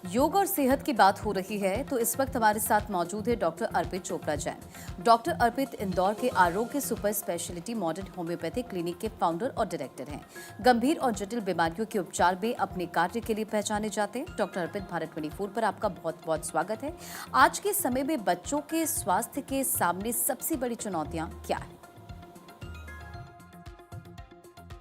योग और सेहत की बात हो रही है तो इस वक्त हमारे साथ मौजूद है डॉक्टर अर्पित चोपड़ा जैन। डॉक्टर अर्पित इंदौर के आरोग्य super speciality modern homeopathic clinic के फाउंडर और डायरेक्टर हैं। गंभीर और जटिल बीमारियों के उपचार में अपने कार्य के लिए पहचाने जाते हैं। डॉक्टर अर्पित, भारत 24 पर आपका बहुत बहुत स्वागत है। आज के समय में बच्चों के स्वास्थ्य के सामने सबसे बड़ी चुनौतियां क्या है?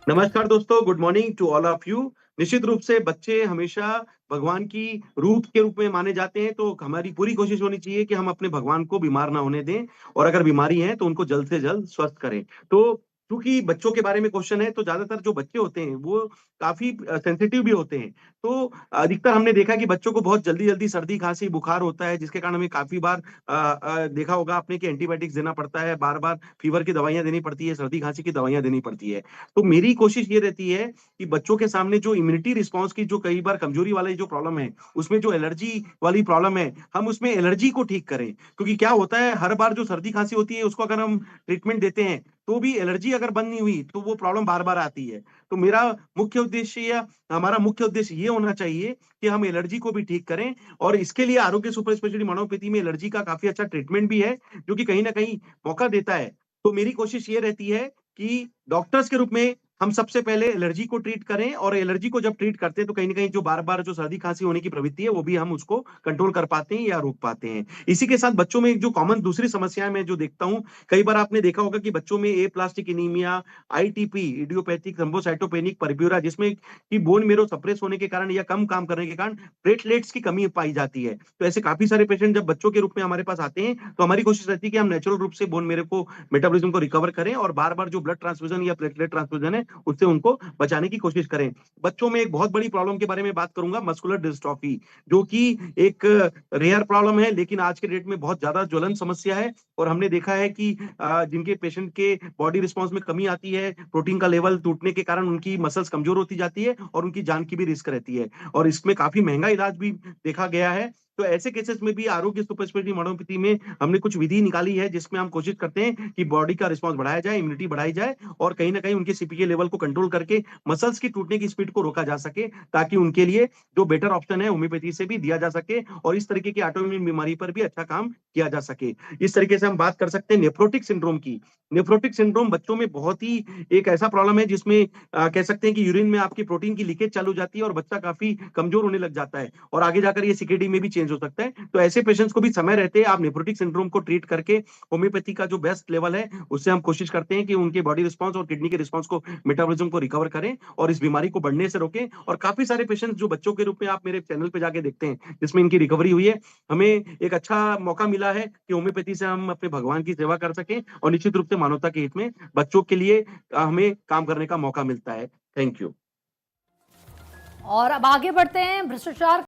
नमस्कार दोस्तों, good morning to all of you. निश्चित रूप से बच्चे हमेशा भगवान की रूप के रूप में माने जाते हैं, तो हमारी पूरी कोशिश होनी चाहिए कि हम अपने भगवान को बीमार ना होने दें और अगर बीमारी है तो उनको जल्द से जल्द स्वस्थ करें। तो चूँकि बच्चों के बारे में क्वेश्चन है, तो ज़्यादातर जो बच्चे होते हैं वो काफ़ी सेंसिटिव भी होते हैं। तो अधिकतर हमने देखा कि बच्चों को बहुत जल्दी-जल्दी सर्दी, खाँसी, बुखार होता है, जिसके कारण हमें काफ़ी बार देखा होगा आपने कि एंटीबायोटिक्स देना पड़ता है, बार-बार फीवर की दवाइयाँ देनी पड़ती है, सर्दी, खाँसी की दवाइयाँ देनी पड़ती है। तो मेरी कोशिश ये रहती है कि बच्चों के सामने जो इम्यूनिटी रिस्पॉन्स की जो कई बार कमजोरी वाली जो प्रॉब्लम है, उसमें जो एलर्जी वाली प्रॉब्लम है, हम उसमें एलर्जी को ठीक करें। क्योंकि क्या होता है, हर बार जो सर्दी-खाँसी होती है, उसको अगर हम ट्रीटमेंट देते हैं, तो भी एलर्जी अगर बंद नहीं हुई, तो वो प्रॉब्लम बार-बार आती है। तो मेरा मुख्य उद्देश्य या हमारा मुख्य उद्देश्य ये होना चाहिए कि हम एलर्जी को भी ठीक करें और इसके लिए आरोग्य सुपर स्पेशलिटी मनोपैथी में एलर्जी का काफ़ी अच्छा ट्रीटमेंट भी है, जो कि कहीं न कहीं मौका देता है। तो मेरी कोशिश ये रहती है कि डॉक्टर्स के रूप में हम सबसे पहले एलर्जी को ट्रीट करें और एलर्जी को जब ट्रीट करते हैं तो कहीं न कहीं जो बार-बार जो सर्दी-खाँसी होने की प्रवृत्ति है, वो भी हम उसको कंट्रोल कर पाते हैं या रोक पाते हैं। इसी के साथ बच्चों में एक जो कॉमन दूसरी समस्या मैं जो देखता हूँ, कई बार आपने देखा होगा कि बच्चों में aplastic anaemia, ITP, idiopathic thrombocytopenic purpura जिसमें कि बोन मैरो सप्रेस होने के कारण या कम काम करने के कारण प्लेटलेट्स की कमी पाई जाती है। तो ऐसे काफ़ी सारे पेशेंट जब बच्चों के रूप में हमारे पास आते हैं, तो हमारी कोशिश रहती है कि हम नेचुरल रूप से बोन मैरो को मेटाबॉलिज्म को रिकवर करें और बार-बार जो ब्लड ट्रांसफ्यूजन या प्लेटलेट ट्रांसफ्यूजन है, उससे उनको बचाने की कोशिश करें। बच्चों में एक बहुत बड़ी प्रॉब्लम के बारे में बात करूँगा, मस्कुलर डिस्ट्रॉफी, जो कि एक रेयर प्रॉब्लम है, लेकिन आज के डेट में बहुत ज़्यादा ज्वलंत समस्या है और हमने देखा है कि जिनके पेशेंट के बॉडी रिस्पॉन्स में कमी आती है, प्रोटीन का लेवल टूटने के कारण उनकी मसल्स कमज़ोर होती जाती है और उनकी जान की भी रिस्क रहती है और इसमें काफ़ी महँगा इलाज भी देखा गया है। तो ऐसे केसेस में भी आरोग्य सुपर स्पेशलिटी मनोपैथी में हमने कुछ विधि निकाली है, जिसमें हम कोशिश करते हैं कि बॉडी का रिस्पॉन्स बढ़ाया जाए, इम्यूनिटी बढ़ाई जाए और कहीं न कहीं उनके सीपीके लेवल को कंट्रोल करके मसल्स की टूटने की स्पीड को रोका जा सके, ताकि उनके लिए जो बेटर ऑप्शन है होम्योपैथी से भी दिया जा सके और इस तरीके की ऑटोइम्यून बीमारी पर भी अच्छा काम किया जा सके। इस तरीके से हम बात कर सकते हैं नेफ्रोटिक सिंड्रोम की। नेफ्रोटिक सिंड्रोम बच्चों में बहुत ही एक ऐसा प्रॉब्लम है जिसमें कह सकते हैं कि यूरिन में आपकी प्रोटीन की लीकेज चालू हो जाती है और बच्चा काफ़ी कमज़ोर होने लग जाता है और आगे जाकर ये सीकेडी में भी चेंज हो सकता है। तो ऐसे पेशेंट्स को भी समय रहते आप नेफ्रोटिक सिंड्रोम को ट्रीट करके होम्योपैथी का जो बेस्ट लेवल है, उससे हम कोशिश करते हैं कि उनके बॉडी रिस्पॉन्स और किडनी के रिस्पॉन्स को मेटाबॉलिज्म को रिकवर करें और इस बीमारी को बढ़ने से रोकें और काफ़ी सारे पेशेंट्स जो बच्चों के रूप में आप मेरे चैनल पे जाके देखते हैं, जिसमें इनकी रिकवरी हुई है। हमें एक अच्छा मौका मिला है कि होम्योपैथी से हम अपने भगवान की सेवा कर सकें और निश्चित रूप से मानवता के हित में बच्चों के लिए हमें काम करने का मौका मिलता है। Thank you. और अब आगे बढ़ते हैं भ्रष्टाचार